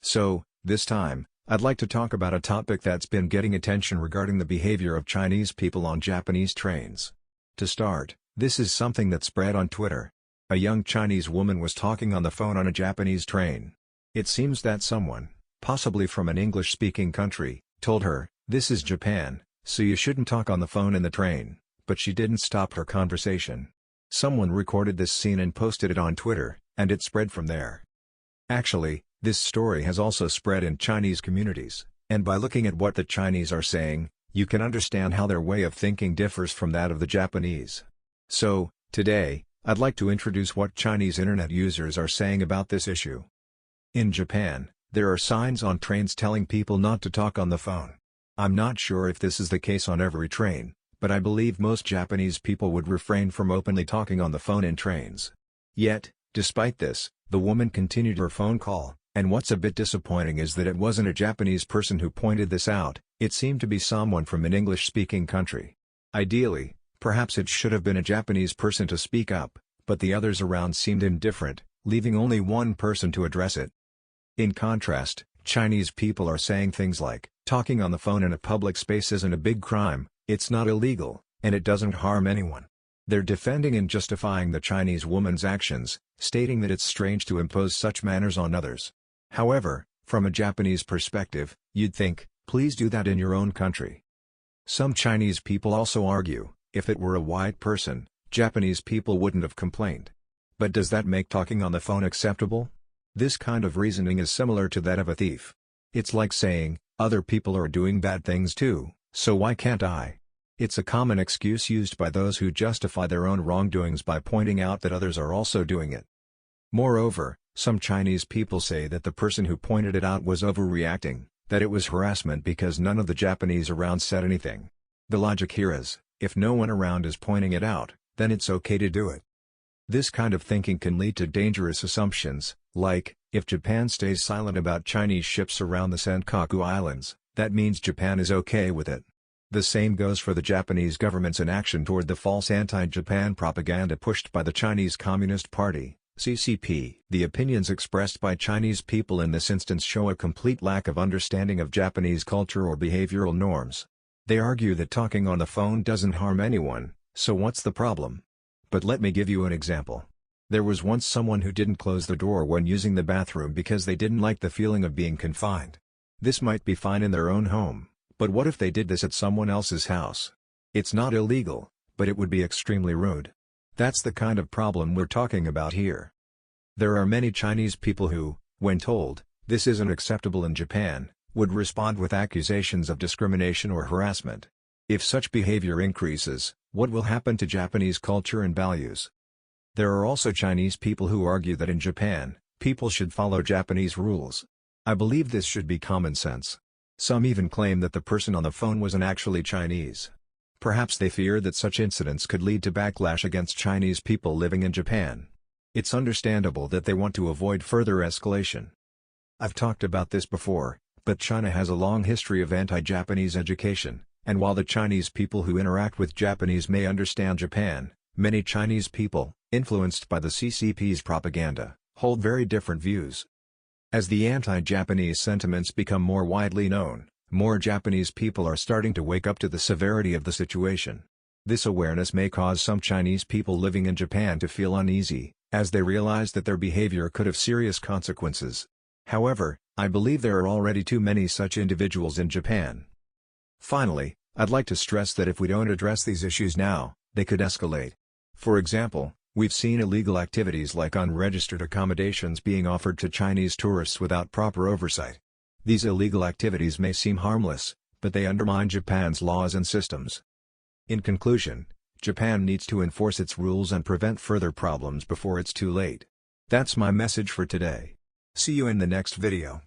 So, this time, I'd like to talk about a topic that's been getting attention regarding the behavior of Chinese people on Japanese trains. To start, this is something that spread on Twitter. A young Chinese woman was talking on the phone on a Japanese train. It seems that someone, possibly from an English-speaking country, told her, "This is Japan, so you shouldn't talk on the phone in the train," but she didn't stop her conversation. Someone recorded this scene and posted it on Twitter, and it spread from there. Actually, this story has also spread in Chinese communities, and by looking at what the Chinese are saying, you can understand how their way of thinking differs from that of the Japanese. So, today, I'd like to introduce what Chinese internet users are saying about this issue. In Japan, there are signs on trains telling people not to talk on the phone. I'm not sure if this is the case on every train, but I believe most Japanese people would refrain from openly talking on the phone in trains. Yet, despite this, the woman continued her phone call, and what's a bit disappointing is that it wasn't a Japanese person who pointed this out, it seemed to be someone from an English-speaking country. Ideally, perhaps it should have been a Japanese person to speak up, but the others around seemed indifferent, leaving only one person to address it. In contrast, Chinese people are saying things like, "Talking on the phone in a public space isn't a big crime, it's not illegal, and it doesn't harm anyone." They're defending and justifying the Chinese woman's actions, stating that it's strange to impose such manners on others. However, from a Japanese perspective, you'd think, please do that in your own country. Some Chinese people also argue, if it were a white person, Japanese people wouldn't have complained. But does that make talking on the phone acceptable? This kind of reasoning is similar to that of a thief. It's like saying, other people are doing bad things too, so why can't I? It's a common excuse used by those who justify their own wrongdoings by pointing out that others are also doing it. Moreover, some Chinese people say that the person who pointed it out was overreacting, that it was harassment because none of the Japanese around said anything. The logic here is, if no one around is pointing it out, then it's okay to do it. This kind of thinking can lead to dangerous assumptions, like, if Japan stays silent about Chinese ships around the Senkaku Islands, that means Japan is okay with it. The same goes for the Japanese government's inaction toward the false anti-Japan propaganda pushed by the Chinese Communist Party, CCP. The opinions expressed by Chinese people in this instance show a complete lack of understanding of Japanese culture or behavioral norms. They argue that talking on the phone doesn't harm anyone, so what's the problem? But let me give you an example. There was once someone who didn't close the door when using the bathroom because they didn't like the feeling of being confined. This might be fine in their own home, but what if they did this at someone else's house? It's not illegal, but it would be extremely rude. That's the kind of problem we're talking about here. There are many Chinese people who, when told, "This isn't acceptable in Japan," would respond with accusations of discrimination or harassment. If such behavior increases, what will happen to Japanese culture and values? There are also Chinese people who argue that in Japan, people should follow Japanese rules. I believe this should be common sense. Some even claim that the person on the phone wasn't actually Chinese. Perhaps they fear that such incidents could lead to backlash against Chinese people living in Japan. It's understandable that they want to avoid further escalation. I've talked about this before, but China has a long history of anti-Japanese education, and while the Chinese people who interact with Japanese may understand Japan, many Chinese people, influenced by the CCP's propaganda, hold very different views. As the anti-Japanese sentiments become more widely known, more Japanese people are starting to wake up to the severity of the situation. This awareness may cause some Chinese people living in Japan to feel uneasy, as they realize that their behavior could have serious consequences. However, I believe there are already too many such individuals in Japan. Finally, I'd like to stress that if we don't address these issues now, they could escalate. For example, we've seen illegal activities like unregistered accommodations being offered to Chinese tourists without proper oversight. These illegal activities may seem harmless, but they undermine Japan's laws and systems. In conclusion, Japan needs to enforce its rules and prevent further problems before it's too late. That's my message for today. See you in the next video.